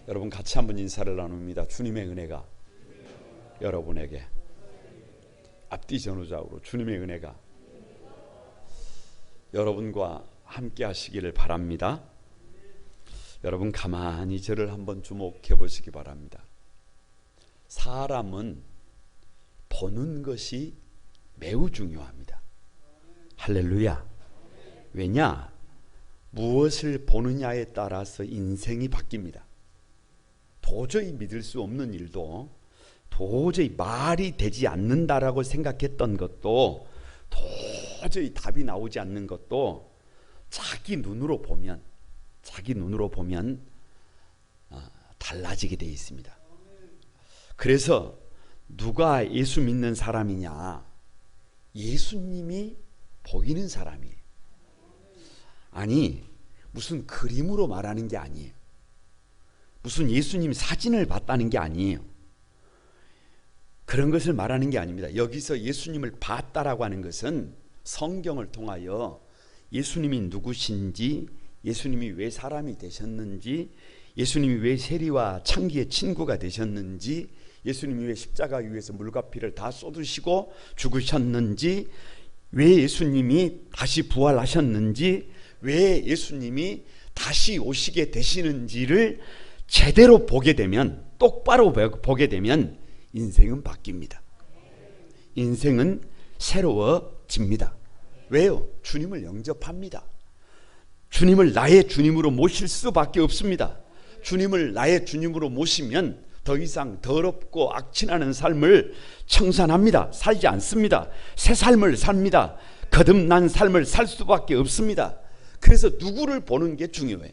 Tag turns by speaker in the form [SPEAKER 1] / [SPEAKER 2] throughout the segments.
[SPEAKER 1] 여러분 같이 한번 인사를 나눕니다. 주님의 은혜가 여러분에게, 앞뒤 전후좌우로 주님의 은혜가 여러분과 함께 하시기를 바랍니다. 여러분 가만히 저를 한번 주목해 보시기 바랍니다. 사람은 보는 것이 매우 중요합니다. 할렐루야. 왜냐? 무엇을 보느냐에 따라서 인생이 바뀝니다. 도저히 믿을 수 없는 일도, 도저히 말이 되지 않는다라고 생각했던 것도, 도저히 답이 나오지 않는 것도 자기 눈으로 보면 달라지게 되어 있습니다. 그래서 누가 예수 믿는 사람이냐? 예수님이 보이는 사람이에요. 아니, 무슨 그림으로 말하는 게 아니에요. 무슨 예수님 사진을 봤다는 게 아니에요. 그런 것을 말하는 게 아닙니다. 여기서 예수님을 봤다라고 하는 것은 성경을 통하여 예수님이 누구신지, 예수님이 왜 사람이 되셨는지, 예수님이 왜 세리와 창기의 친구가 되셨는지, 예수님이 왜 십자가 위에서 물과 피를 다 쏟으시고 죽으셨는지, 왜 예수님이 다시 부활하셨는지, 왜 예수님이 다시 오시게 되시는지를 제대로 보게 되면, 똑바로 보게 되면 인생은 바뀝니다. 인생은 새로워집니다. 왜요? 주님을 영접합니다. 주님을 나의 주님으로 모실 수밖에 없습니다. 주님을 나의 주님으로 모시면 더 이상 더럽고 악취나는 삶을 청산합니다. 살지 않습니다. 새 삶을 삽니다. 거듭난 삶을 살 수밖에 없습니다. 그래서 누구를 보는 게 중요해요?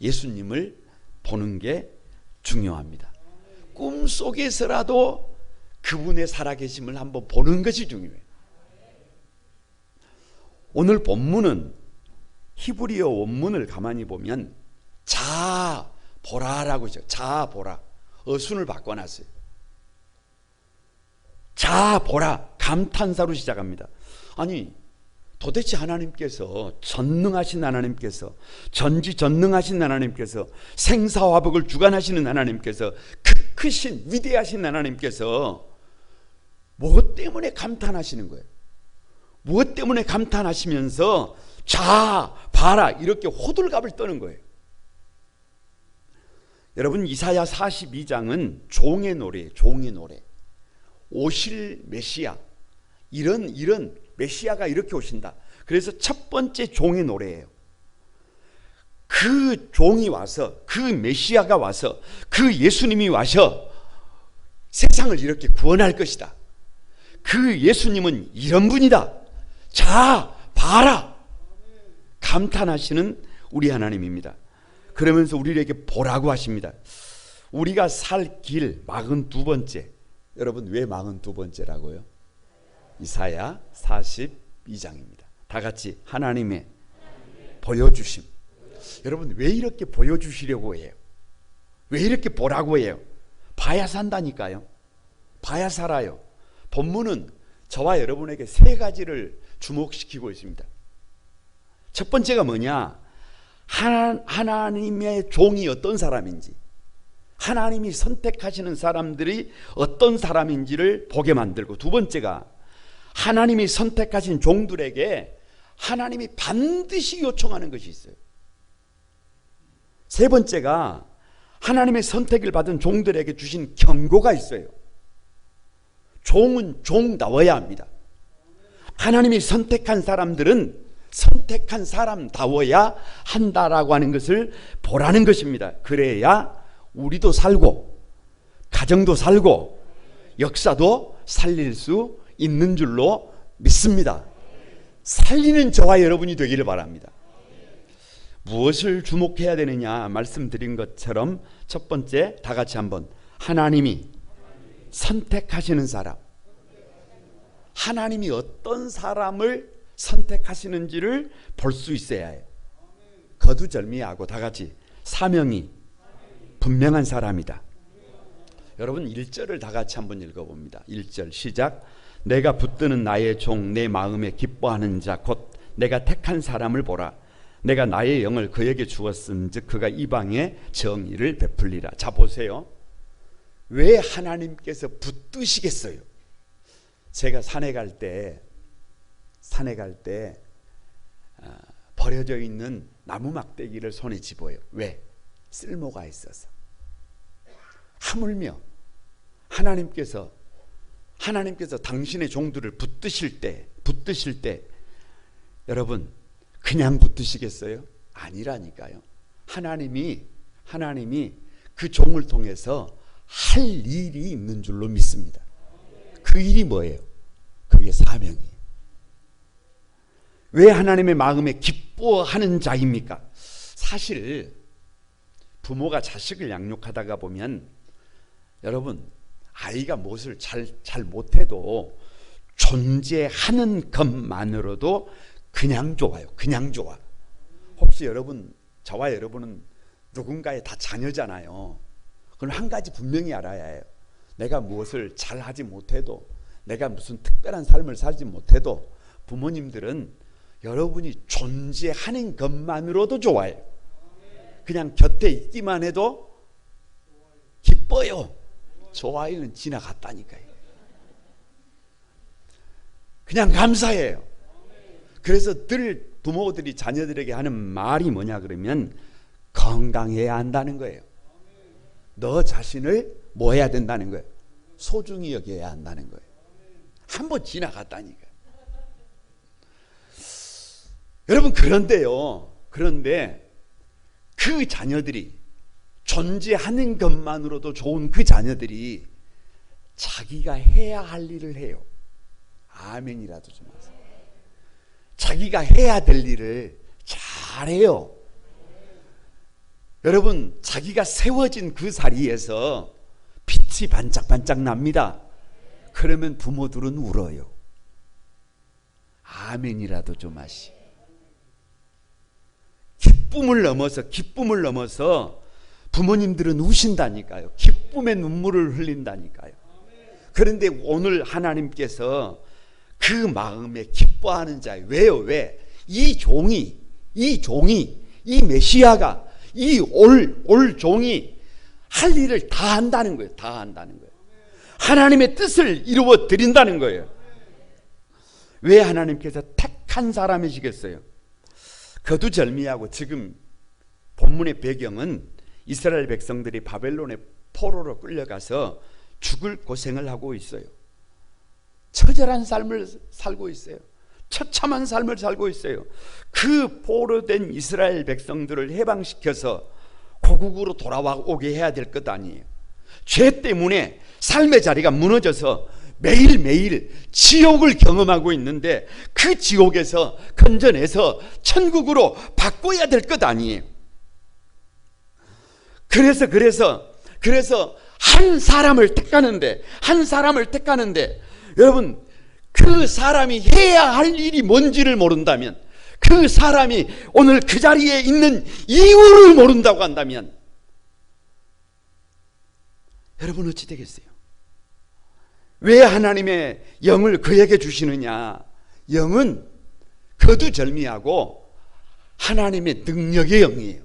[SPEAKER 1] 예수님을 보는 게 중요합니다. 꿈속에서라도 그분의 살아계심을 한번 보는 것이 중요해요. 오늘 본문은 히브리어 원문을 가만히 보면 자 보라라고 있어요. 자 보라. 어순을 바꿔놨어요. 자 보라. 감탄사로 시작합니다. 아니, 도대체 하나님께서, 전능하신 하나님께서, 전지전능하신 하나님께서, 생사화복을 주관하시는 하나님께서, 크신 위대하신 하나님께서 무엇 때문에 감탄하시는 거예요? 무엇 때문에 감탄하시면서 자 봐라 이렇게 호들갑을 떠는 거예요? 여러분, 이사야 42장은 종의 노래예요. 종의 노래. 오실 메시아, 이런 메시아가 이렇게 오신다. 그래서 첫 번째 종의 노래예요. 그 종이 와서, 그 메시아가 와서, 그 예수님이 와서 세상을 이렇게 구원할 것이다. 그 예수님은 이런 분이다. 자 봐라. 감탄하시는 우리 하나님입니다. 그러면서 우리에게 보라고 하십니다. 우리가 살 길 42번째. 여러분, 왜 42번째라고요? 이사야 42장입니다. 다 같이 하나님의 보여주심. 여러분, 왜 이렇게 보여주시려고 해요? 왜 이렇게 보라고 해요? 봐야 산다니까요. 봐야 살아요. 본문은 저와 여러분에게 세 가지를 주목시키고 있습니다. 첫 번째가 뭐냐? 하나님의 종이 어떤 사람인지, 하나님이 선택하시는 사람들이 어떤 사람인지를 보게 만들고, 두 번째가 하나님이 선택하신 종들에게 하나님이 반드시 요청하는 것이 있어요. 세 번째가 하나님의 선택을 받은 종들에게 주신 경고가 있어요. 종은 종다워야 합니다. 하나님이 선택한 사람들은 선택한 사람다워야 한다라고 하는 것을 보라는 것입니다. 그래야 우리도 살고 가정도 살고 역사도 살릴 수 있는 줄로 믿습니다. 살리는 저와 여러분이 되기를 바랍니다. 무엇을 주목해야 되느냐 말씀드린 것처럼 첫 번째, 다 같이 한번, 하나님이 선택하시는 사람, 하나님이 어떤 사람을 선택하시는지를 볼 수 있어야 해요. 거두절미하고 다 같이, 사명이 분명한 사람이다. 여러분 1절을 다 같이 한번 읽어봅니다. 1절 시작. 내가 붙드는 나의 종, 내 마음에 기뻐하는 자, 곧 내가 택한 사람을 보라. 내가 나의 영을 그에게 주었음즉 그가 이방에 정의를 베풀리라. 자 보세요. 왜 하나님께서 붙드시겠어요? 제가 산에 갈 때 버려져 있는 나무 막대기를 손에 집어요. 왜? 쓸모가 있어서. 하물며 하나님께서 당신의 종들을 붙드실 때 여러분 그냥 붙드시겠어요? 아니라니까요. 하나님이 그 종을 통해서 할 일이 있는 줄로 믿습니다. 그 일이 뭐예요? 그게 사명이에요. 왜 하나님의 마음에 기뻐하는 자입니까? 사실 부모가 자식을 양육하다가 보면 여러분 아이가 무엇을 잘 못해도 존재하는 것만으로도 그냥 좋아요. 그냥 좋아. 혹시 저와 여러분은 누군가의 다 자녀잖아요. 그럼 한 가지 분명히 알아야 해요. 내가 무엇을 잘하지 못해도, 내가 무슨 특별한 삶을 살지 못해도 부모님들은 여러분이 존재하는 것만으로도 좋아요. 그냥 곁에 있기만 해도 기뻐요. 좋아요는 지나갔다니까요. 그냥 감사해요. 그래서 늘 부모들이 자녀들에게 하는 말이 뭐냐 그러면 건강해야 한다는 거예요. 너 자신을 뭐 해야 된다는 거예요? 소중히 여겨야 한다는 거예요. 한번 지나갔다니까요. 여러분 그런데 그 자녀들이 존재하는 것만으로도 좋은 그 자녀들이 자기가 해야 할 일을 해요. 아멘이라도 좀 하세요. 자기가 해야 될 일을 잘해요. 여러분 자기가 세워진 그 자리에서 빛이 반짝반짝 납니다. 그러면 부모들은 울어요. 아멘이라도 좀 하시. 기쁨을 넘어서 부모님들은 우신다니까요. 기쁨의 눈물을 흘린다니까요. 그런데 오늘 하나님께서 그 마음에 기뻐하는 자예요. 왜요? 왜? 이 종이 이 메시아가 이 올 종이 할 일을 다 한다는 거예요. 다 한다는 거예요. 하나님의 뜻을 이루어 드린다는 거예요. 왜 하나님께서 택한 사람이시겠어요? 거두절미하고 지금 본문의 배경은 이스라엘 백성들이 바벨론의 포로로 끌려가서 죽을 고생을 하고 있어요. 처절한 삶을 살고 있어요. 처참한 삶을 살고 있어요. 그 포로된 이스라엘 백성들을 해방시켜서 고국으로 돌아오게 해야 될 것 아니에요. 죄 때문에 삶의 자리가 무너져서 매일매일 지옥을 경험하고 있는데 그 지옥에서 건져내서 천국으로 바꿔야 될 것 아니에요. 그래서 한 사람을 택하는데 여러분 그 사람이 해야 할 일이 뭔지를 모른다면, 그 사람이 오늘 그 자리에 있는 이유를 모른다고 한다면 여러분 어찌 되겠어요? 왜 하나님의 영을 그에게 주시느냐? 영은 거두절미하고 하나님의 능력의 영이에요.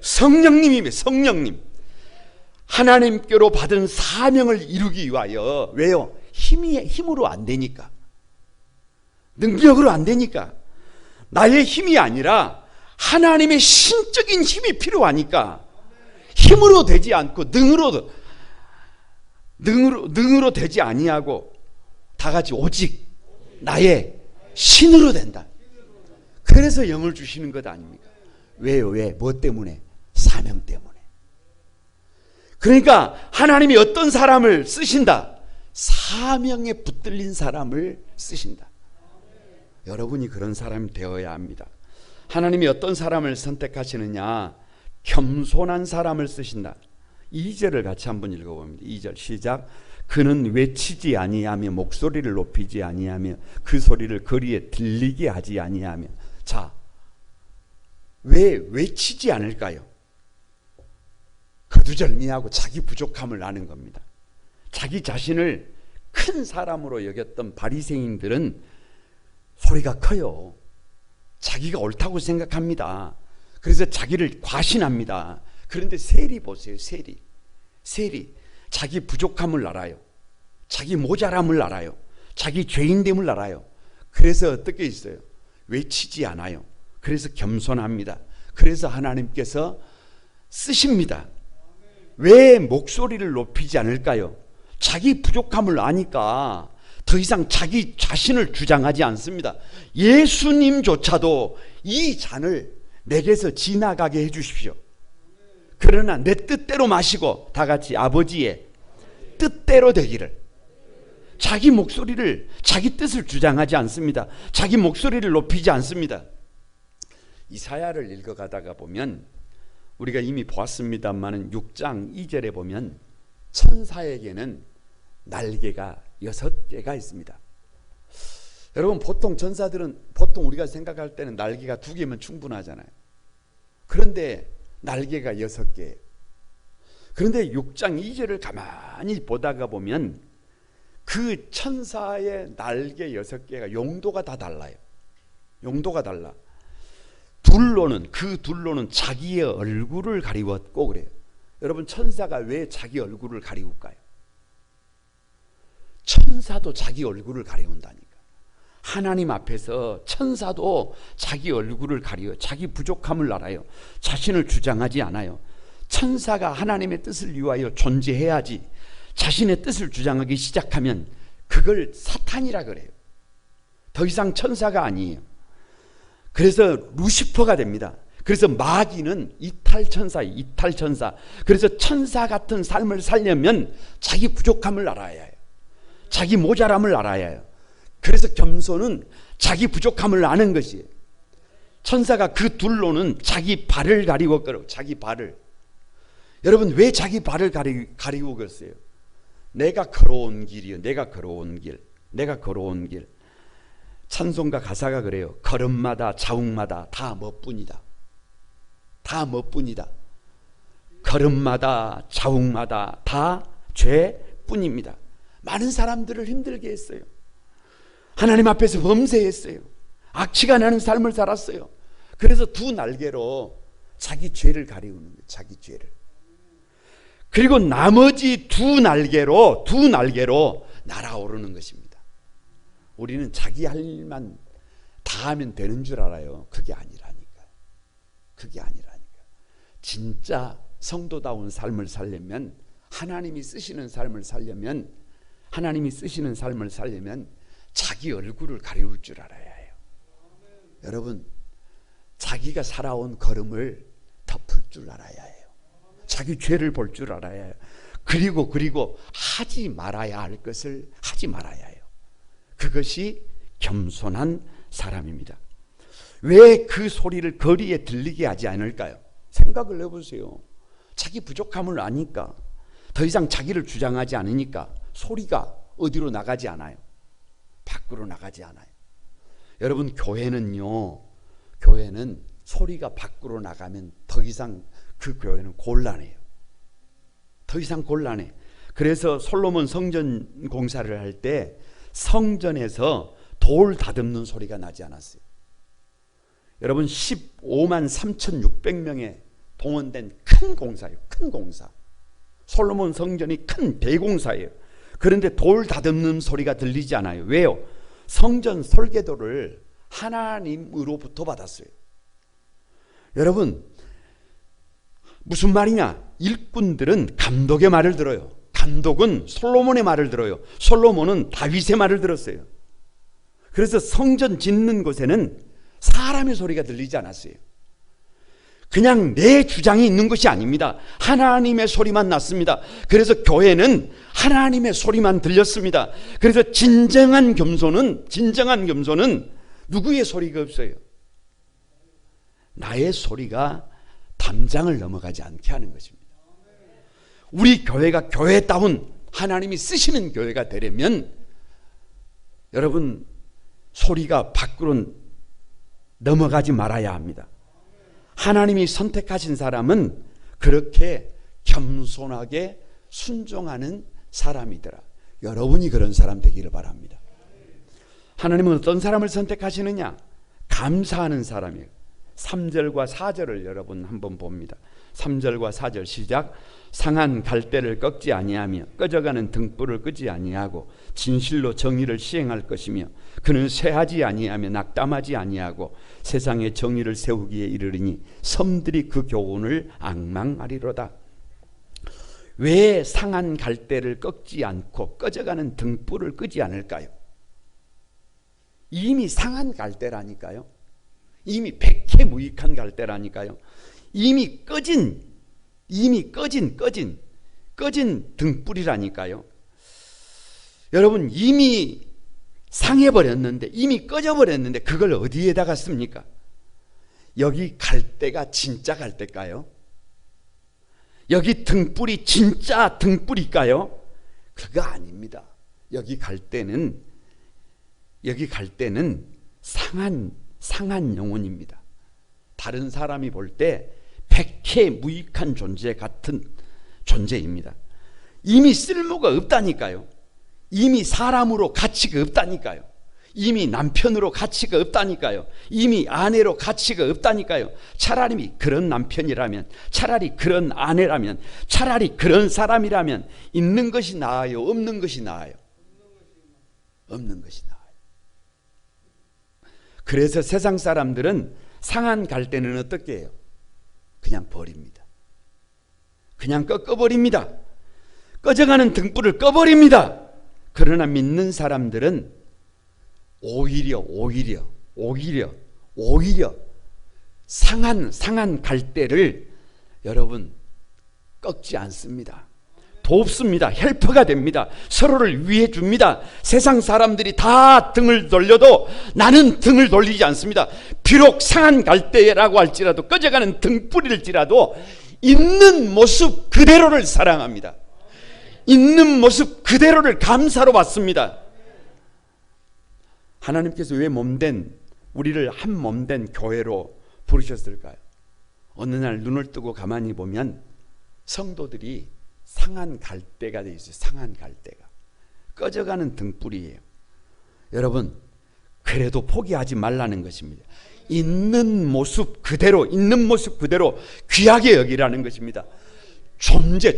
[SPEAKER 1] 성령님이에요. 성령님. 하나님께로 받은 사명을 이루기 위하여. 왜요? 힘으로 안 되니까. 능력으로 안 되니까. 나의 힘이 아니라 하나님의 신적인 힘이 필요하니까 힘으로 되지 않고 능으로 되지 아니하고 다 같이 오직 나의 신으로 된다. 그래서 영을 주시는 것 아닙니까? 왜요? 왜? 뭐 때문에? 사명 때문에. 그러니까 하나님이 어떤 사람을 쓰신다? 사명에 붙들린 사람을 쓰신다. 여러분이 그런 사람이 되어야 합니다. 하나님이 어떤 사람을 선택하시느냐? 겸손한 사람을 쓰신다. 2절을 같이 한번 읽어봅니다. 2절 시작. 그는 외치지 아니하며 목소리를 높이지 아니하며 그 소리를 거리에 들리게 하지 아니하며. 자, 왜 외치지 않을까요? 거두절미하고 자기 부족함을 아는 겁니다. 자기 자신을 큰 사람으로 여겼던 바리새인들은 소리가 커요. 자기가 옳다고 생각합니다. 그래서 자기를 과신합니다. 그런데 세리 보세요. 세리 자기 부족함을 알아요. 자기 모자람을 알아요. 자기 죄인됨을 알아요. 그래서 어떻게 있어요? 외치지 않아요. 그래서 겸손합니다. 그래서 하나님께서 쓰십니다. 왜 목소리를 높이지 않을까요? 자기 부족함을 아니까 더 이상 자기 자신을 주장하지 않습니다. 예수님조차도 이 잔을 내게서 지나가게 해주십시오. 그러나 내 뜻대로 마시고 다 같이 아버지의 뜻대로 되기를. 자기 목소리를, 자기 뜻을 주장하지 않습니다. 자기 목소리를 높이지 않습니다. 이사야를 읽어가다가 보면 우리가 이미 보았습니다만은 6장 2절에 보면 천사에게는 날개가 6개가 있습니다. 여러분, 보통 천사들은 보통 우리가 생각할 때는 날개가 2개면 충분하잖아요. 그런데 날개가 6개예요. 그런데 6장 2절을 가만히 보다가 보면 그 천사의 날개 6개가 용도가 다 달라요. 용도가 달라. 그 둘로는 자기의 얼굴을 가리웠고 그래요. 여러분, 천사가 왜 자기 얼굴을 가리울까요? 천사도 자기 얼굴을 가리운다니까. 하나님 앞에서 천사도 자기 얼굴을 가리워 자기 부족함을 알아요. 자신을 주장하지 않아요. 천사가 하나님의 뜻을 위하여 존재해야지 자신의 뜻을 주장하기 시작하면 그걸 사탄이라 그래요. 더 이상 천사가 아니에요. 그래서 루시퍼가 됩니다. 그래서 마귀는 이탈천사예요. 이탈천사. 그래서 천사 같은 삶을 살려면 자기 부족함을 알아야 해요. 자기 모자람을 알아야 해요. 그래서 겸손은 자기 부족함을 아는 것이에요. 천사가 그 둘로는 자기 발을 가리웠거든요. 자기 발을. 여러분, 왜 자기 발을 가리우겠어요? 내가 걸어온 길이요. 내가 걸어온 길. 내가 걸어온 길. 찬송가 가사가 그래요. 걸음마다 자욱마다 다 멋뿐이다. 다 멋뿐이다. 걸음마다 자욱마다 다 죄뿐입니다. 많은 사람들을 힘들게 했어요. 하나님 앞에서 범죄했어요. 악취가 나는 삶을 살았어요. 그래서 두 날개로 자기 죄를 가리우는 거예요. 자기 죄를. 그리고 나머지 두 날개로 날아오르는 것입니다. 우리는 자기 할 일만 다 하면 되는 줄 알아요. 그게 아니라니까. 그게 아니라니까. 진짜 성도다운 삶을 살려면, 하나님이 쓰시는 삶을 살려면 자기 얼굴을 가리울 줄 알아야 해요. 여러분, 자기가 살아온 걸음을 덮을 줄 알아야 해요. 자기 죄를 볼 줄 알아야 해요. 그리고 하지 말아야 할 것을 하지 말아야 해요. 그것이 겸손한 사람입니다. 왜 그 소리를 거리에 들리게 하지 않을까요? 생각을 해보세요. 자기 부족함을 아니까, 더 이상 자기를 주장하지 않으니까 소리가 어디로 나가지 않아요. 밖으로 나가지 않아요. 여러분, 교회는 소리가 밖으로 나가면 더 이상 그 교회는 곤란해요. 더 이상 곤란해. 그래서 솔로몬 성전 공사를 할 때 성전에서 돌 다듬는 소리가 나지 않았어요. 여러분, 15만 3,600명에 동원된 큰 공사예요. 큰 공사. 솔로몬 성전이 큰 대공사예요. 그런데 돌 다듬는 소리가 들리지 않아요. 왜요? 성전 설계도를 하나님으로부터 받았어요. 여러분, 무슨 말이냐? 일꾼들은 감독의 말을 들어요. 감독은 솔로몬의 말을 들어요. 솔로몬은 다윗의 말을 들었어요. 그래서 성전 짓는 곳에는 사람의 소리가 들리지 않았어요. 그냥 내 주장이 있는 것이 아닙니다. 하나님의 소리만 났습니다. 그래서 교회는 하나님의 소리만 들렸습니다. 그래서 진정한 겸손은 누구의 소리가 없어요. 나의 소리가 담장을 넘어가지 않게 하는 것입니다. 우리 교회가 교회다운 하나님이 쓰시는 교회가 되려면 여러분, 소리가 밖으로 넘어가지 말아야 합니다. 하나님이 선택하신 사람은 그렇게 겸손하게 순종하는 사람이더라. 여러분이 그런 사람 되기를 바랍니다. 하나님은 어떤 사람을 선택하시느냐? 감사하는 사람이에요. 3절과 4절을 여러분 한번 봅니다. 3절과 4절 시작. 상한 갈대를 꺾지 아니하며 꺼져가는 등불을 끄지 아니하고 진실로 정의를 시행할 것이며 그는 쇠하지 아니하며 낙담하지 아니하고 세상에 정의를 세우기에 이르리니 섬들이 그 교훈을 앙망하리로다. 왜 상한 갈대를 꺾지 않고 꺼져가는 등불을 끄지 않을까요? 이미 상한 갈대라니까요. 이미 백해무익한 갈대라니까요. 이미 꺼진 등불이라니까요. 여러분, 이미 상해버렸는데, 이미 꺼져버렸는데 그걸 어디에다가 씁니까? 여기 갈대가 진짜 갈대일까요? 여기 등불이 진짜 등불일까요? 그거 아닙니다. 여기 갈대는 상한 영혼입니다. 다른 사람이 볼 때 백해무익한 존재 같은 존재입니다. 이미 쓸모가 없다니까요. 이미 사람으로 가치가 없다니까요. 이미 남편으로 가치가 없다니까요. 이미 아내로 가치가 없다니까요. 차라리 그런 남편이라면, 차라리 그런 아내라면, 차라리 그런 사람이라면 있는 것이 나아요, 없는 것이 나아요? 없는 것이 나아요. 그래서 세상 사람들은 상한 갈대는 어떻게 해요? 그냥 버립니다. 그냥 꺾어버립니다. 꺼져가는 등불을 꺼버립니다. 그러나 믿는 사람들은 오히려 상한 갈대를 여러분 꺾지 않습니다. 돕습니다. 헬퍼가 됩니다. 서로를 위해 줍니다. 세상 사람들이 다 등을 돌려도 나는 등을 돌리지 않습니다. 비록 상한 갈대라고 할지라도, 꺼져가는 등불일지라도 있는 모습 그대로를 사랑합니다. 있는 모습 그대로를 감사로 받습니다. 하나님께서 왜 우리를 한 몸된 교회로 부르셨을까요? 어느 날 눈을 뜨고 가만히 보면 성도들이 상한 갈대가 되어 있어요. 상한 갈대가 꺼져가는 등불이에요. 여러분, 그래도 포기하지 말라는 것입니다. 있는 모습 그대로 귀하게 여기라는 것입니다. 존재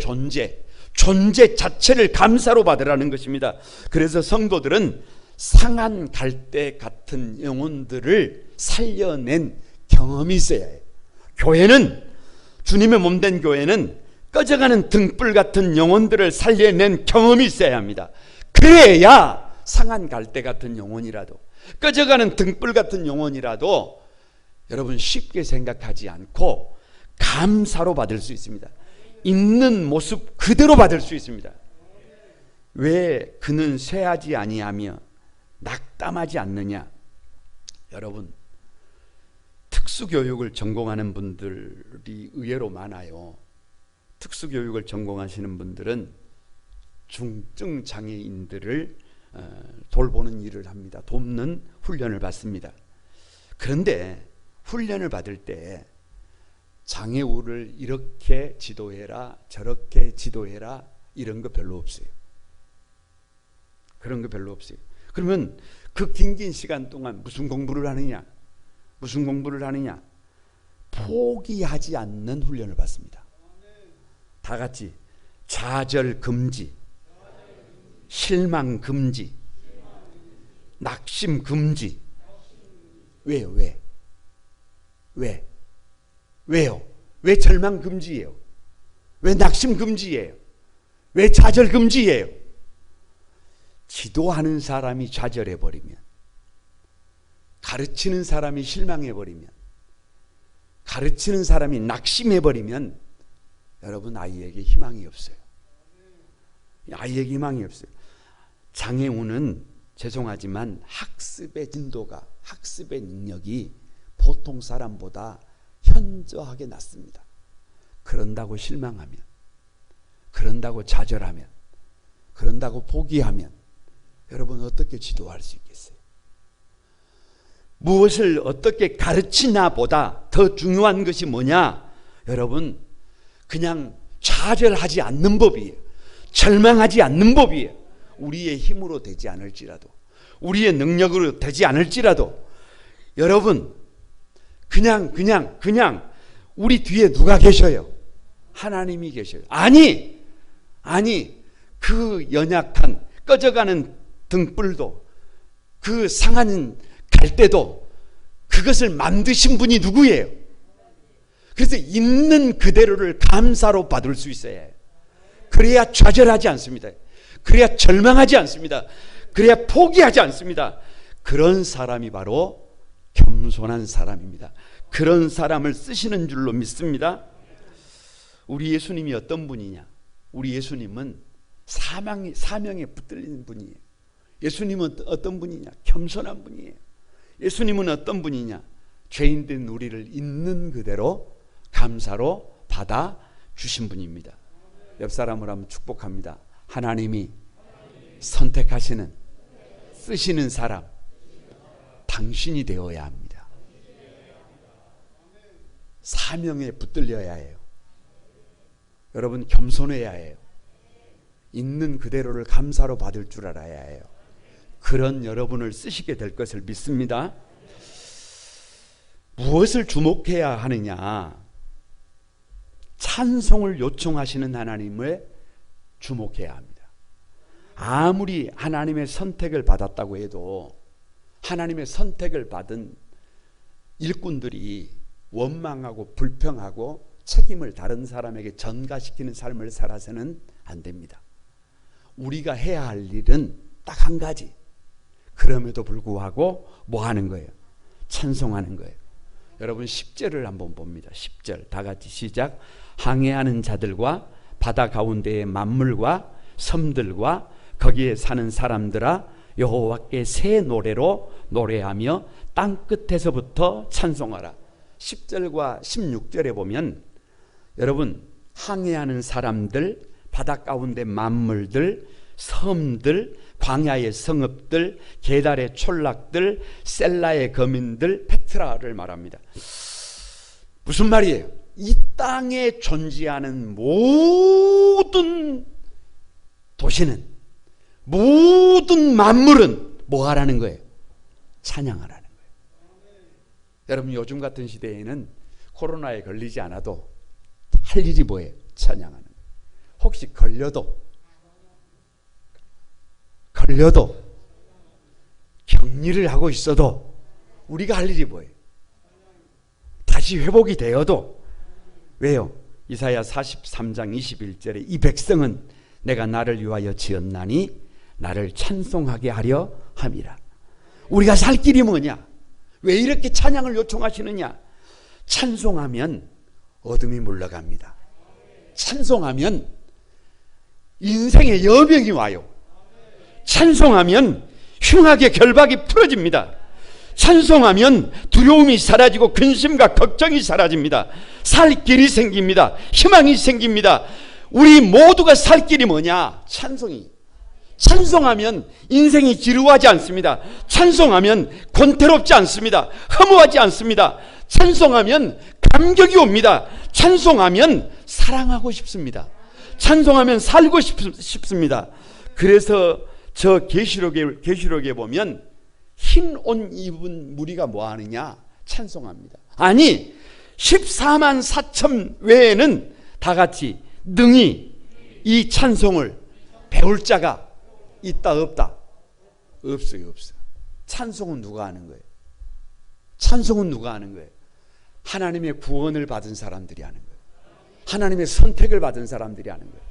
[SPEAKER 1] 자체를 감사로 받으라는 것입니다. 그래서 성도들은 상한 갈대 같은 영혼들을 살려낸 경험이 있어야 해요. 주님의 몸된 교회는 꺼져가는 등불 같은 영혼들을 살려낸 경험이 있어야 합니다. 그래야 상한 갈대 같은 영혼이라도, 꺼져가는 등불 같은 영혼이라도 여러분 쉽게 생각하지 않고 감사로 받을 수 있습니다. 있는 모습 그대로 받을 수 있습니다. 왜 그는 쇠하지 아니하며 낙담하지 않느냐? 여러분, 특수교육을 전공하는 분들이 의외로 많아요. 특수교육을 전공하시는 분들은 중증 장애인들을 돌보는 일을 합니다. 돕는 훈련을 받습니다. 그런데 훈련을 받을 때 장애우를 이렇게 지도해라, 저렇게 지도해라, 이런 거 별로 없어요. 그런 거 별로 없어요. 그러면 그 긴 시간 동안 무슨 공부를 하느냐? 포기하지 않는 훈련을 받습니다. 다 같이 좌절 금지, 실망 금지, 낙심 금지. 왜요? 왜요? 왜 절망 금지예요? 왜 낙심 금지예요? 왜 좌절 금지예요? 지도하는 사람이 좌절해버리면, 가르치는 사람이 실망해버리면, 가르치는 사람이 낙심해버리면 여러분, 아이에게 희망이 없어요. 아이에게 희망이 없어요. 장애우는 죄송하지만 학습의 진도가, 학습의 능력이 보통 사람보다 현저하게 낮습니다. 그런다고 실망하면, 그런다고 좌절하면, 그런다고 포기하면 여러분 어떻게 지도할 수 있겠어요? 무엇을 어떻게 가르치나 보다 더 중요한 것이 뭐냐? 여러분, 그냥 좌절하지 않는 법이에요. 절망하지 않는 법이에요. 우리의 힘으로 되지 않을지라도, 우리의 능력으로 되지 않을지라도 여러분, 그냥 우리 뒤에 누가 계셔요? 하나님이 계셔요. 아니, 그 연약한 꺼져가는 등불도, 그 상한 갈대도, 그것을 만드신 분이 누구예요? 그래서 있는 그대로를 감사로 받을 수 있어야 해요. 그래야 좌절하지 않습니다. 그래야 절망하지 않습니다. 그래야 포기하지 않습니다. 그런 사람이 바로 겸손한 사람입니다. 그런 사람을 쓰시는 줄로 믿습니다. 우리 예수님이 어떤 분이냐? 우리 예수님은 사명에 붙들리는 분이에요. 예수님은 어떤 분이냐? 겸손한 분이에요. 예수님은 어떤 분이냐? 죄인된 우리를 있는 그대로 감사로 받아 주신 분입니다. 옆 사람을 한번 축복합니다. 하나님이 선택하시는, 쓰시는 사람, 당신이 되어야 합니다. 사명에 붙들려야 해요. 여러분, 겸손해야 해요. 있는 그대로를 감사로 받을 줄 알아야 해요. 그런 여러분을 쓰시게 될 것을 믿습니다. 무엇을 주목해야 하느냐? 찬송을 요청하시는 하나님을 주목해야 합니다. 아무리 하나님의 선택을 받았다고 해도 하나님의 선택을 받은 일꾼들이 원망하고 불평하고 책임을 다른 사람에게 전가시키는 삶을 살아서는 안 됩니다. 우리가 해야 할 일은 딱 한 가지. 그럼에도 불구하고 뭐 하는 거예요? 찬송하는 거예요. 여러분 10절을 한번 봅니다. 10절 다 같이 시작. 항해하는 자들과 바다 가운데의 만물과 섬들과 거기에 사는 사람들아 여호와께 새 노래로 노래하며 땅 끝에서부터 찬송하라. 10절과 16절에 보면 여러분 항해하는 사람들, 바다 가운데 만물들, 섬들, 광야의 성읍들, 게달의 촌락들, 셀라의 거민들, 페트라를 말합니다. 무슨 말이에요? 이 땅에 존재하는 모든 도시는, 모든 만물은 뭐 하라는 거예요? 찬양하라는 거예요. 여러분 요즘 같은 시대에는 코로나에 걸리지 않아도 할 일이 뭐예요? 찬양하는 거예요. 혹시 걸려도 격리를 하고 있어도 우리가 할 일이 뭐예요? 다시 회복이 되어도 왜요? 이사야 43장 21절에 이 백성은 내가 나를 위하여 지었나니 나를 찬송하게 하려 함이라. 우리가 살 길이 뭐냐? 왜 이렇게 찬양을 요청하시느냐? 찬송하면 어둠이 물러갑니다. 찬송하면 인생의 여병이 와요. 찬송하면 흉악의 결박이 풀어집니다. 찬송하면 두려움이 사라지고 근심과 걱정이 사라집니다. 살 길이 생깁니다. 희망이 생깁니다. 우리 모두가 살 길이 뭐냐? 찬송이. 찬송하면 인생이 지루하지 않습니다. 찬송하면 권태롭지 않습니다. 허무하지 않습니다. 찬송하면 감격이 옵니다. 찬송하면 사랑하고 싶습니다. 찬송하면 살고 싶습니다. 그래서 저 계시록에 보면 흰 옷 입은 무리가 뭐 하느냐? 찬송합니다. 아니 14만 4천 외에는 다 같이 능히 이 찬송을 배울 자가 있다 없다? 없어요. 찬송은 누가 하는 거예요? 찬송은 누가 하는 거예요? 하나님의 구원을 받은 사람들이 하는 거예요. 하나님의 선택을 받은 사람들이 하는 거예요.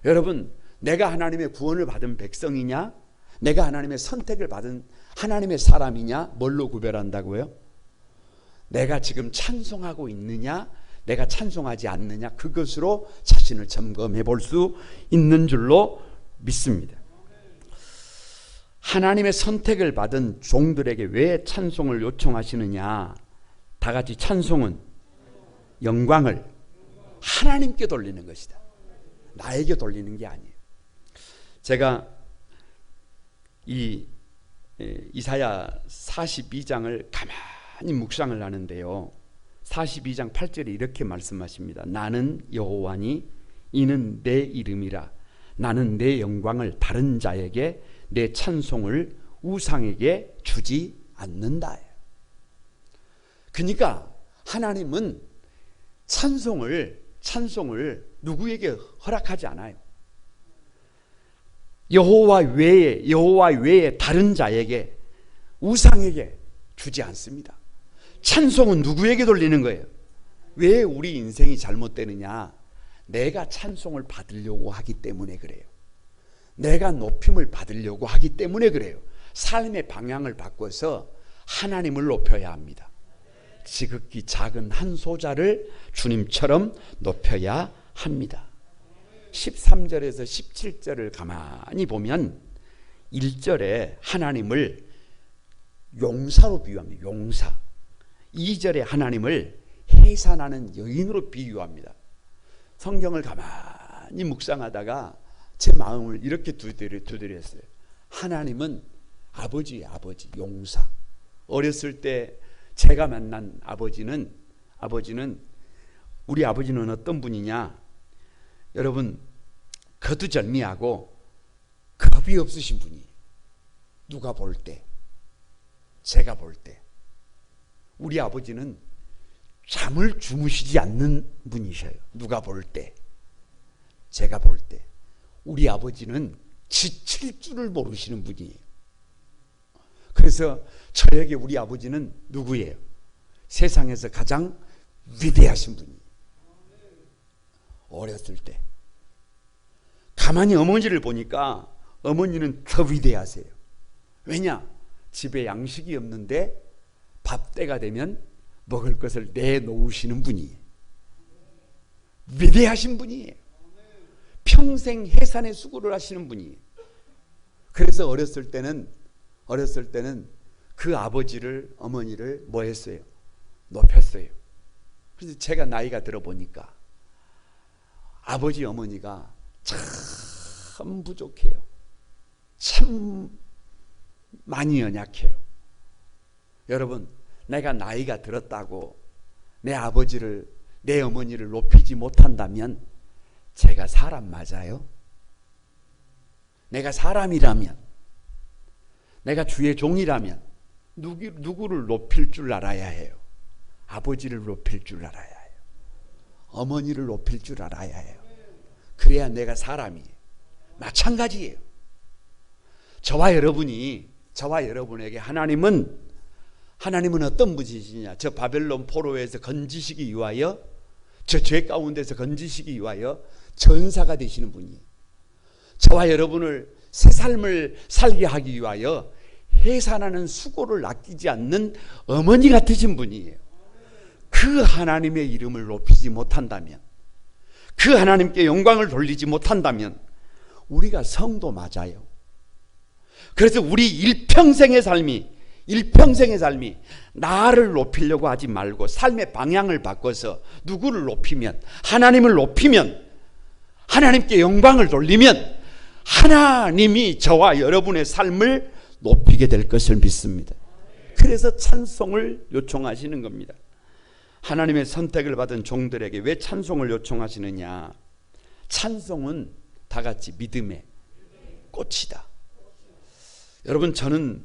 [SPEAKER 1] 여러분 내가 하나님의 구원을 받은 백성이냐? 내가 하나님의 선택을 받은 하나님의 사람이냐? 뭘로 구별한다고요? 내가 지금 찬송하고 있느냐? 내가 찬송하지 않느냐? 그것으로 자신을 점검해 볼 수 있는 줄로 믿습니다. 하나님의 선택을 받은 종들에게 왜 찬송을 요청하시느냐? 다 같이 찬송은 영광을 하나님께 돌리는 것이다. 나에게 돌리는 게 아니에요. 제가 이 이사야 42장을 가만히 묵상을 하는데요. 42장 8절에 이렇게 말씀하십니다. 나는 여호와니 이는 내 이름이라. 나는 내 영광을 다른 자에게 내 찬송을 우상에게 주지 않는다. 그러니까 하나님은 찬송을 누구에게 허락하지 않아요. 여호와 외에 다른 자에게, 우상에게 주지 않습니다. 찬송은 누구에게 돌리는 거예요? 왜 우리 인생이 잘못되느냐? 내가 찬송을 받으려고 하기 때문에 그래요. 내가 높임을 받으려고 하기 때문에 그래요. 삶의 방향을 바꿔서 하나님을 높여야 합니다. 지극히 작은 한 소자를 주님처럼 높여야 합니다. 13절에서 17절을 가만히 보면 1절에 하나님을 용사로 비유합니다. 용사. 2절에 하나님을 해산하는 여인으로 비유합니다. 성경을 가만히 묵상하다가 제 마음을 이렇게 두드렸어요. 하나님은 아버지예요. 아버지, 용사. 어렸을 때 제가 만난 아버지는 우리 아버지는 어떤 분이냐? 여러분, 거두절미하고 겁이 없으신 분이에요. 누가 볼 때, 제가 볼 때. 우리 아버지는 잠을 주무시지 않는 분이셔요. 누가 볼 때, 제가 볼 때. 우리 아버지는 지칠 줄을 모르시는 분이에요. 그래서 저에게 우리 아버지는 누구예요? 세상에서 가장 위대하신 분이에요. 어렸을 때 가만히 어머니를 보니까 어머니는 더 위대하세요. 왜냐? 집에 양식이 없는데 밥 때가 되면 먹을 것을 내놓으시는 분이에요. 위대하신 분이에요. 평생 해산의 수고를 하시는 분이에요. 그래서 어렸을 때는 그 아버지를, 어머니를 뭐 했어요? 높였어요. 그래서 제가 나이가 들어보니까 아버지, 어머니가 참 부족해요. 참 많이 연약해요. 여러분, 내가 나이가 들었다고 내 아버지를, 내 어머니를 높이지 못한다면 제가 사람 맞아요? 내가 사람이라면, 내가 주의 종이라면 누구를 높일 줄 알아야 해요. 아버지를 높일 줄 알아야 해요. 어머니를 높일 줄 알아야 해요. 그래야 내가 사람이에요. 마찬가지예요. 저와 여러분에게 하나님은 어떤 분이시냐? 저 바벨론 포로에서 건지시기 위하여, 저 죄 가운데서 건지시기 위하여 전사가 되시는 분이에요. 저와 여러분을 새 삶을 살게 하기 위하여 해산하는 수고를 아끼지 않는 어머니 같으신 분이에요. 그 하나님의 이름을 높이지 못한다면, 그 하나님께 영광을 돌리지 못한다면 우리가 성도 맞아요. 그래서 우리 일평생의 삶이 나를 높이려고 하지 말고 삶의 방향을 바꿔서 누구를 높이면, 하나님을 높이면, 하나님께 영광을 돌리면 하나님이 저와 여러분의 삶을 높이게 될 것을 믿습니다. 그래서 찬송을 요청하시는 겁니다. 하나님의 선택을 받은 종들에게 왜 찬송을 요청하시느냐? 찬송은 다 같이 믿음의 꽃이다. 여러분, 저는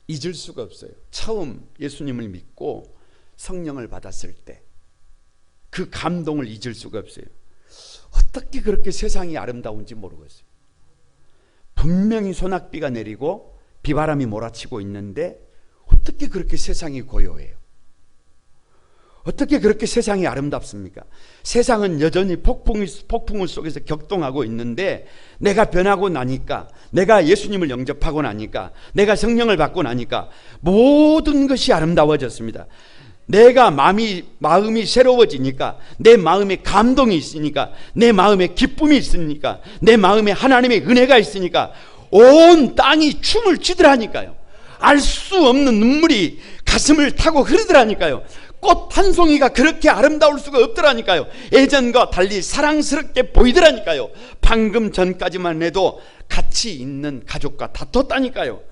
[SPEAKER 1] 잊을 수가 없어요. 처음 예수님을 믿고 성령을 받았을 때 그 감동을 잊을 수가 없어요. 어떻게 그렇게 세상이 아름다운지 모르겠어요. 분명히 소낙비가 내리고 비바람이 몰아치고 있는데 어떻게 그렇게 세상이 고요해요? 어떻게 그렇게 세상이 아름답습니까? 세상은 여전히 폭풍 속에서 격동하고 있는데 내가 변하고 나니까, 내가 예수님을 영접하고 나니까, 내가 성령을 받고 나니까 모든 것이 아름다워졌습니다. 내가 마음이 새로워지니까, 내 마음에 감동이 있으니까, 내 마음에 기쁨이 있으니까, 내 마음에 하나님의 은혜가 있으니까 온 땅이 춤을 추더라니까요. 알 수 없는 눈물이 가슴을 타고 흐르더라니까요. 꽃 한 송이가 그렇게 아름다울 수가 없더라니까요. 예전과 달리 사랑스럽게 보이더라니까요. 방금 전까지만 해도 같이 있는 가족과 다퉜다니까요.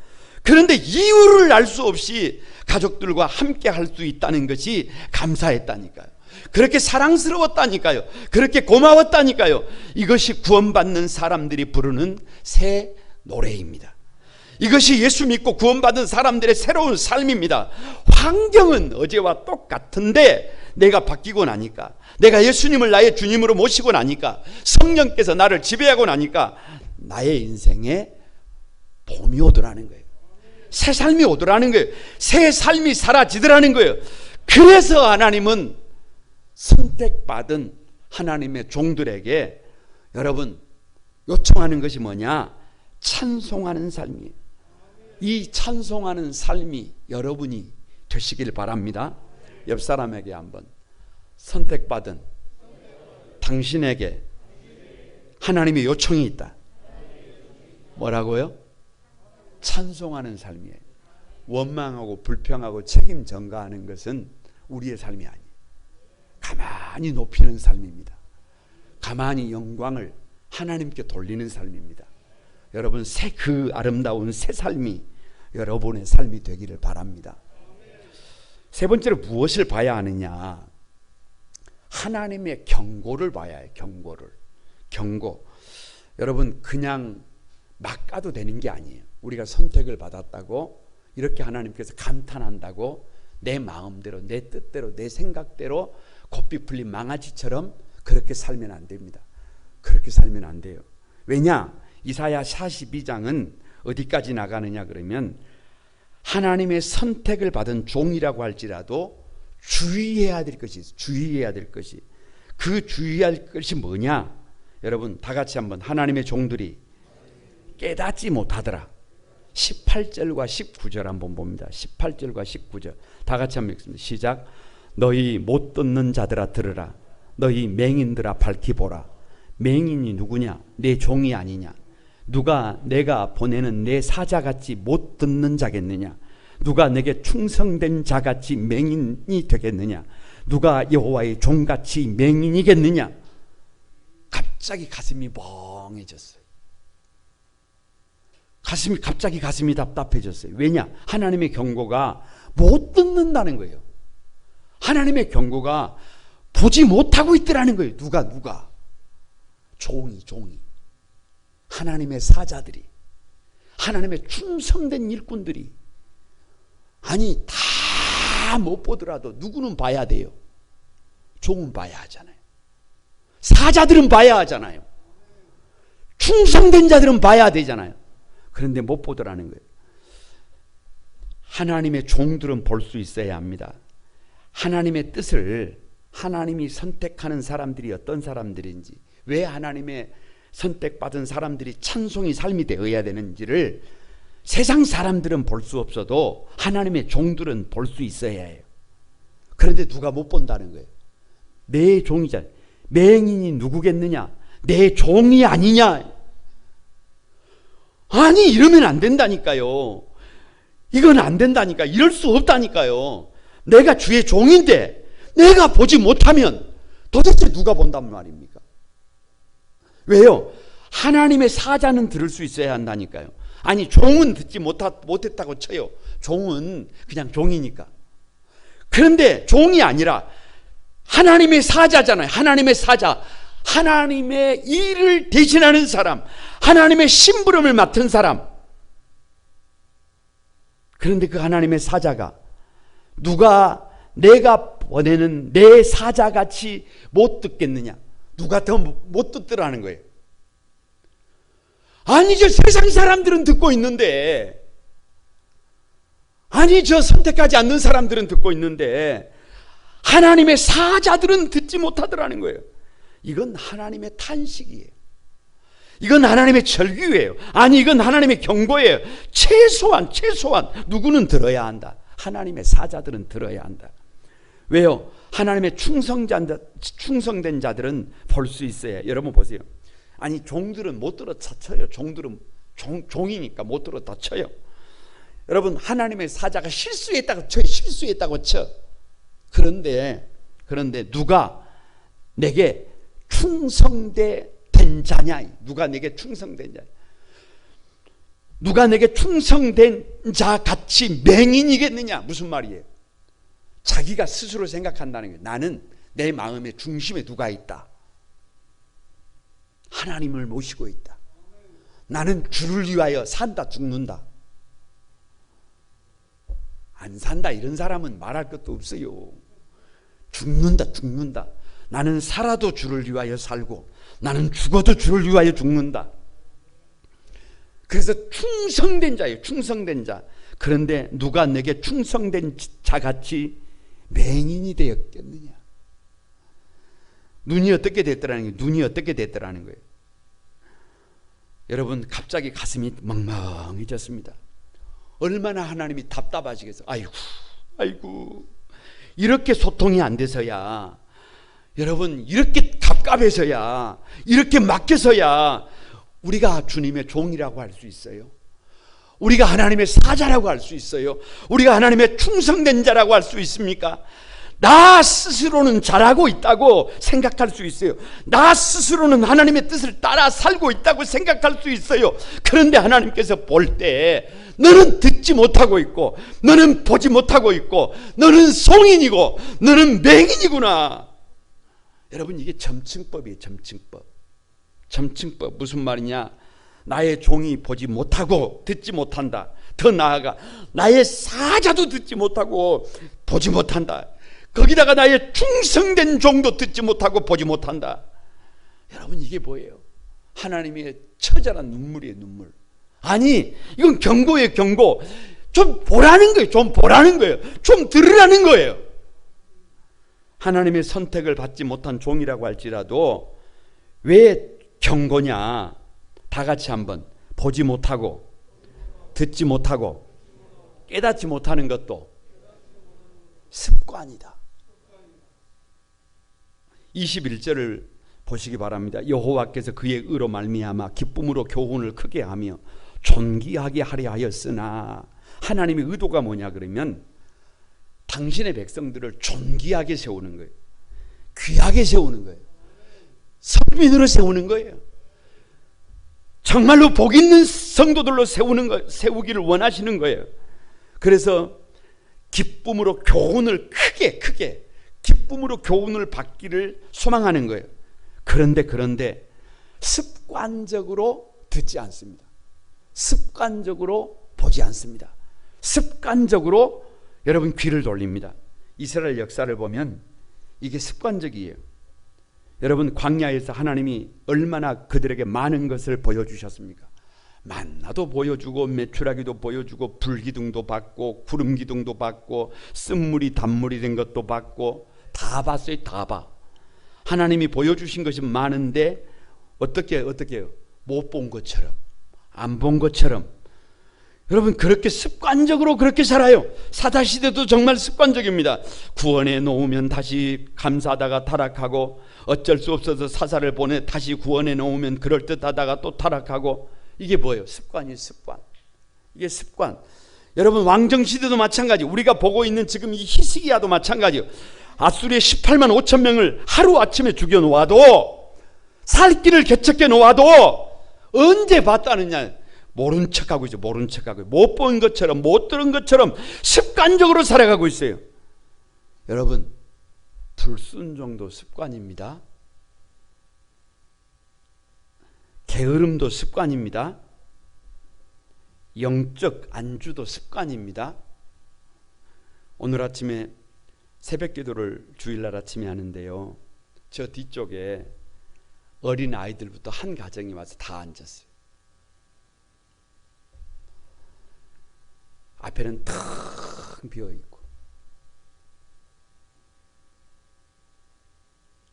[SPEAKER 1] 그런데 이유를 알 수 없이 가족들과 함께 할 수 있다는 것이 감사했다니까요. 그렇게 사랑스러웠다니까요. 그렇게 고마웠다니까요. 이것이 구원받는 사람들이 부르는 새 노래입니다. 이것이 예수 믿고 구원받은 사람들의 새로운 삶입니다. 환경은 어제와 똑같은데 내가 바뀌고 나니까, 내가 예수님을 나의 주님으로 모시고 나니까, 성령께서 나를 지배하고 나니까 나의 인생에 봄이 오더라는 거예요. 새 삶이 오더라는 거예요. 새 삶이 사라지더라는 거예요. 그래서 하나님은 선택받은 하나님의 종들에게 여러분 요청하는 것이 뭐냐? 찬송하는 삶이에요. 이 찬송하는 삶이 여러분이 되시길 바랍니다. 옆 사람에게 한번, 선택받은 당신에게 하나님의 요청이 있다. 뭐라고요? 찬송하는 삶이에요. 원망하고 불평하고 책임 전가하는 것은 우리의 삶이 아니에요. 가만히 높이는 삶입니다. 가만히 영광을 하나님께 돌리는 삶입니다. 여러분, 그 아름다운 새 삶이 여러분의 삶이 되기를 바랍니다. 세 번째로 무엇을 봐야 하느냐? 하나님의 경고를 봐야 해요. 경고. 여러분, 그냥 막 가도 되는 게 아니에요. 우리가 선택을 받았다고 이렇게 하나님께서 감탄한다고 내 마음대로, 내 뜻대로, 내 생각대로 곱비 풀린 망아지처럼 그렇게 살면 안 됩니다. 그렇게 살면 안 돼요. 왜냐? 이사야 42장은 어디까지 나가느냐 그러면, 하나님의 선택을 받은 종이라고 할지라도 주의해야 될 것이 있어요. 주의해야 될 것이. 그 주의할 것이 뭐냐? 여러분 다 같이 한번, 하나님의 종들이 깨닫지 못하더라. 18절과 19절 한번 봅니다. 18절과 19절 다 같이 한번 읽습니다. 시작. 너희 못 듣는 자들아 들으라. 너희 맹인들아 밝히 보라. 맹인이 누구냐? 내 종이 아니냐? 누가 내가 보내는 내 사자같이 못 듣는 자겠느냐? 누가 내게 충성된 자같이 맹인이 되겠느냐? 누가 여호와의 종같이 맹인이겠느냐? 갑자기 가슴이 멍해졌어요. 갑자기 가슴이 답답해졌어요. 왜냐? 하나님의 경고가 못 듣는다는 거예요. 하나님의 경고가 보지 못하고 있더라는 거예요. 누가 종이 하나님의 사자들이, 하나님의 충성된 일꾼들이, 아니 다 못 보더라도 누구는 봐야 돼요. 종은 봐야 하잖아요. 사자들은 봐야 하잖아요. 충성된 자들은 봐야 되잖아요. 그런데 못 보더라는 거예요. 하나님의 종들은 볼 수 있어야 합니다. 하나님의 뜻을, 하나님이 선택하는 사람들이 어떤 사람들인지, 왜 하나님의 선택받은 사람들이 찬송이 삶이 되어야 되는지를 세상 사람들은 볼 수 없어도 하나님의 종들은 볼 수 있어야 해요. 그런데 누가 못 본다는 거예요. 내 종이잖아요. 맹인이 누구겠느냐? 내 종이 아니냐? 아니 이러면 안 된다니까요. 이건 안 된다니까. 이럴 수 없다니까요. 내가 주의 종인데 내가 보지 못하면 도대체 누가 본단 말입니까? 왜요? 하나님의 사자는 들을 수 있어야 한다니까요. 아니 종은 듣지 못했다고 쳐요. 종은 그냥 종이니까. 그런데 종이 아니라 하나님의 사자잖아요. 하나님의 사자, 하나님의 일을 대신하는 사람, 하나님의 심부름을 맡은 사람. 그런데 그 하나님의 사자가 누가 내가 보내는 내 사자같이 못 듣겠느냐? 누가 더 못 듣더라는 거예요. 아니 저 세상 사람들은 듣고 있는데, 아니 저 선택하지 않는 사람들은 듣고 있는데 하나님의 사자들은 듣지 못하더라는 거예요. 이건 하나님의 탄식이에요. 이건 하나님의 절규예요. 아니 이건 하나님의 경고예요. 최소한 누구는 들어야 한다. 하나님의 사자들은 들어야 한다. 왜요? 하나님의 충성된 자들은 볼 수 있어요. 여러분 보세요. 아니 종들은 못 들어 다쳐요. 종들은 종이니까 못 들어 다쳐요. 여러분 하나님의 사자가 실수했다고 쳐. 그런데 누가 내게 충성된 자냐? 누가 내게 충성된 자? 누가 내게 충성된 자 같이 맹인이겠느냐? 무슨 말이에요? 자기가 스스로 생각한다는 거예요. 나는 내 마음의 중심에 누가 있다. 하나님을 모시고 있다. 나는 주를 위하여 산다 죽는다. 안 산다 이런 사람은 말할 것도 없어요. 죽는다 죽는다. 나는 살아도 주를 위하여 살고 나는 죽어도 주를 위하여 죽는다. 그래서 충성된 자예요. 충성된 자. 그런데 누가 내게 충성된 자같이 맹인이 되었겠느냐. 눈이 어떻게 됐더라는 거예요. 눈이 어떻게 됐더라는 거예요. 여러분 갑자기 가슴이 멍멍해졌습니다. 얼마나 하나님이 답답하시겠어요. 아이고 이렇게 소통이 안 돼서야, 여러분 이렇게 갑갑해서야, 이렇게 막혀서야 우리가 주님의 종이라고 할 수 있어요. 우리가 하나님의 사자라고 할 수 있어요. 우리가 하나님의 충성된 자라고 할 수 있습니까? 나 스스로는 잘하고 있다고 생각할 수 있어요. 나 스스로는 하나님의 뜻을 따라 살고 있다고 생각할 수 있어요. 그런데 하나님께서 볼 때 너는 듣지 못하고 있고, 너는 보지 못하고 있고, 너는 송인이고 너는 맹인이구나. 여러분 이게 점층법이에요. 점층법. 무슨 말이냐? 나의 종이 보지 못하고 듣지 못한다. 더 나아가 나의 사자도 듣지 못하고 보지 못한다. 거기다가 나의 충성된 종도 듣지 못하고 보지 못한다. 여러분 이게 뭐예요? 하나님의 처절한 눈물이에요. 눈물. 아니 이건 경고예요. 경고. 좀 보라는 거예요. 좀 들으라는 거예요. 하나님의 선택을 받지 못한 종이라고 할지라도 왜 경고냐? 다 같이 한번. 보지 못하고 듣지 못하고 깨닫지 못하는 것도 습관이다. 21절을 보시기 바랍니다. 여호와께서 그의 의로 말미암아 기쁨으로 교훈을 크게 하며 존귀하게 하려 하였으나, 하나님의 의도가 뭐냐 그러면 당신의 백성들을 존귀하게 세우는 거예요. 귀하게 세우는 거예요. 선민으로 세우는 거예요. 정말로 복 있는 성도들로 세우기를 원하시는 거예요. 그래서 기쁨으로 교훈을 크게 기쁨으로 교훈을 받기를 소망하는 거예요. 그런데 습관적으로 듣지 않습니다. 습관적으로 보지 않습니다. 습관적으로 여러분 귀를 돌립니다. 이스라엘 역사를 보면 이게 습관적이에요. 여러분 광야에서 하나님이 얼마나 그들에게 많은 것을 보여주셨습니까? 만나도 보여주고 메추라기도 보여주고 불기둥도 받고 구름기둥도 받고 쓴물이 단물이 된 것도 받고 다 봤어요. 다 봐. 하나님이 보여주신 것이 많은데 어떻게 해요? 못 본 것처럼, 안 본 것처럼. 여러분 그렇게 습관적으로 그렇게 살아요. 사사시대도 정말 습관적입니다. 구원해 놓으면 다시 감사하다가 타락하고, 어쩔 수 없어서 사사를 보내 다시 구원해 놓으면 그럴듯하다가 또 타락하고. 이게 뭐예요? 습관이에요. 습관. 이게 습관. 여러분 왕정시대도 마찬가지. 우리가 보고 있는 지금 이 히스기야도 마찬가지예요. 아수르의 18만 5천 명을 하루아침에 죽여놓아도, 살 길을 개척해 놓아도 언제 봤다느냐? 모른 척하고 있어요. 모른 척하고, 못 본 것처럼, 못 들은 것처럼 습관적으로 살아가고 있어요. 여러분 불순종도 습관입니다. 게으름도 습관입니다. 영적 안주도 습관입니다. 오늘 아침에 새벽 기도를 주일날 아침에 하는데요, 저 뒤쪽에 어린 아이들부터 한 가정이 와서 다 앉았어요. 앞에는 텅 비어있고.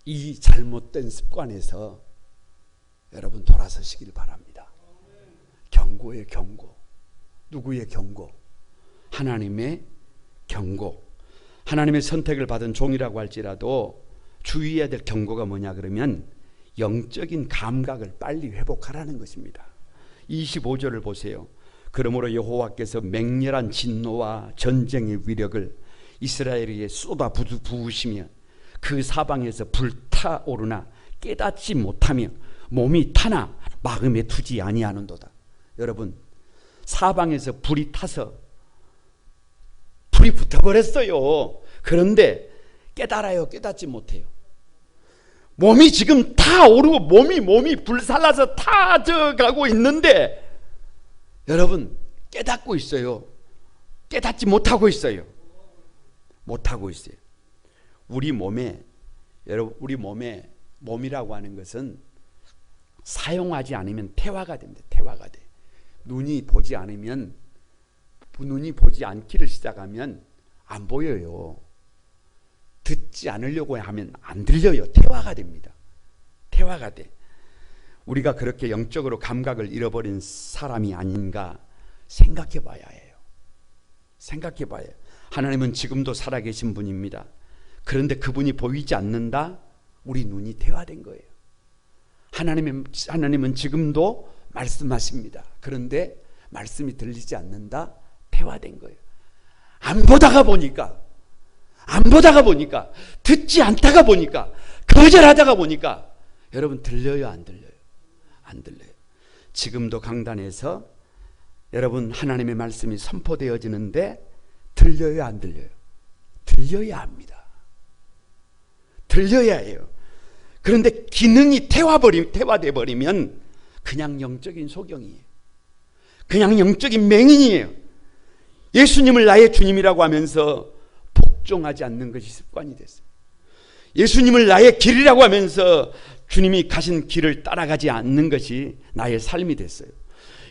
[SPEAKER 1] 이 잘못된 습관에서 여러분 돌아서시길 바랍니다. 경고의 경고. 누구의 경고? 하나님의 경고. 하나님의 선택을 받은 종이라고 할지라도 주의해야 될 경고가 뭐냐 그러면 영적인 감각을 빨리 회복하라는 것입니다. 25절을 보세요. 그러므로 여호와께서 맹렬한 진노와 전쟁의 위력을 이스라엘에게 쏟아 부으시며 그 사방에서 불타오르나 깨닫지 못하며 몸이 타나 마음에 두지 아니하는도다. 여러분 사방에서 불이 타서 불이 붙어버렸어요. 그런데 깨달아요? 깨닫지 못해요. 몸이 지금 타오르고 몸이 불살라서 타져가고 있는데 여러분 깨닫고 있어요. 깨닫지 못하고 있어요. 못하고 있어요. 우리 몸에, 여러분, 우리 몸이라고 하는 것은 사용하지 않으면 퇴화가 됩니다. 퇴화가 돼. 눈이 보지 않기를 시작하면 안 보여요. 듣지 않으려고 하면 안 들려요. 퇴화가 됩니다. 퇴화가 돼. 우리가 그렇게 영적으로 감각을 잃어버린 사람이 아닌가 생각해 봐야 해요. 생각해 봐요. 하나님은 지금도 살아계신 분입니다. 그런데 그분이 보이지 않는다? 우리 눈이 퇴화된 거예요. 하나님은 지금도 말씀하십니다. 그런데 말씀이 들리지 않는다? 퇴화된 거예요. 안 보다가 보니까, 듣지 않다가 보니까, 거절하다가 보니까, 여러분 들려요, 안 들려요? 안 들려요. 지금도 강단에서 여러분 하나님의 말씀이 선포되어지는데 들려요, 안 들려요? 들려야 합니다. 들려야 해요. 그런데 기능이 퇴화돼 버리면 그냥 영적인 소경이에요. 그냥 영적인 맹인이에요. 예수님을 나의 주님이라고 하면서 복종하지 않는 것이 습관이 됐어요. 예수님을 나의 길이라고 하면서 주님이 가신 길을 따라가지 않는 것이 나의 삶이 됐어요.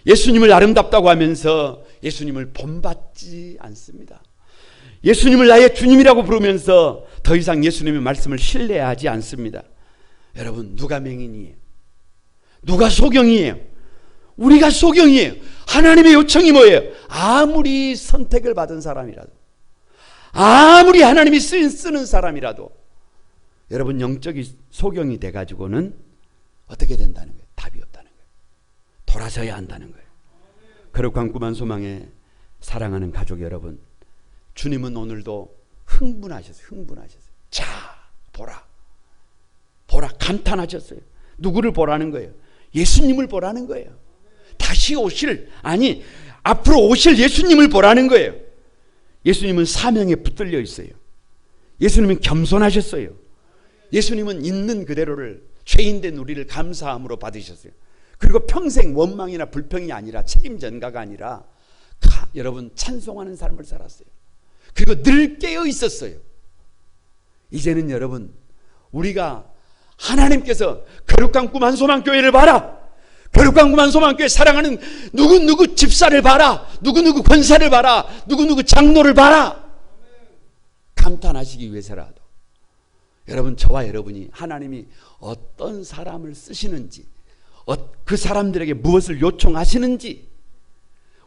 [SPEAKER 1] 예수님을 아름답다고 하면서 예수님을 본받지 않습니다. 예수님을 나의 주님이라고 부르면서 더 이상 예수님의 말씀을 신뢰하지 않습니다. 여러분, 누가 맹인이에요? 누가 소경이에요? 우리가 소경이에요. 하나님의 요청이 뭐예요? 아무리 선택을 받은 사람이라도, 아무리 하나님이 쓰는 사람이라도 여러분 영적인 소경이 돼가지고는 어떻게 된다는 거예요? 답이 없다는 거예요. 돌아서야 한다는 거예요. 거룩한 꿈한 소망에 사랑하는 가족 여러분, 주님은 오늘도 흥분하셨어요. 자, 보라, 감탄하셨어요. 누구를 보라는 거예요? 예수님을 보라는 거예요. 다시 앞으로 오실 예수님을 보라는 거예요. 예수님은 사명에 붙들려 있어요. 예수님은 겸손하셨어요. 예수님은 있는 그대로를, 죄인된 우리를 감사함으로 받으셨어요. 그리고 평생 원망이나 불평이 아니라 책임 전가가 아니라 여러분 찬송하는 삶을 살았어요. 그리고 늘 깨어 있었어요. 이제는 여러분, 우리가 하나님께서 거룩한 꿈 한 소망 교회를 봐라, 거룩한 꿈 한 소망 교회 사랑하는 누구 집사를 봐라, 누구 권사를 봐라, 누구 장로를 봐라, 감탄하시기 위해서라도 여러분, 저와 여러분이 하나님이 어떤 사람을 쓰시는지, 그 사람들에게 무엇을 요청하시는지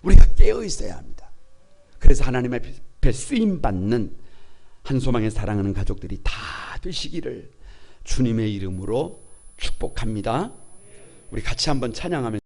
[SPEAKER 1] 우리가 깨어 있어야 합니다. 그래서 하나님의 앞에 쓰임받는 한소망에 사랑하는 가족들이 다 되시기를 주님의 이름으로 축복합니다. 우리 같이 한번 찬양하면서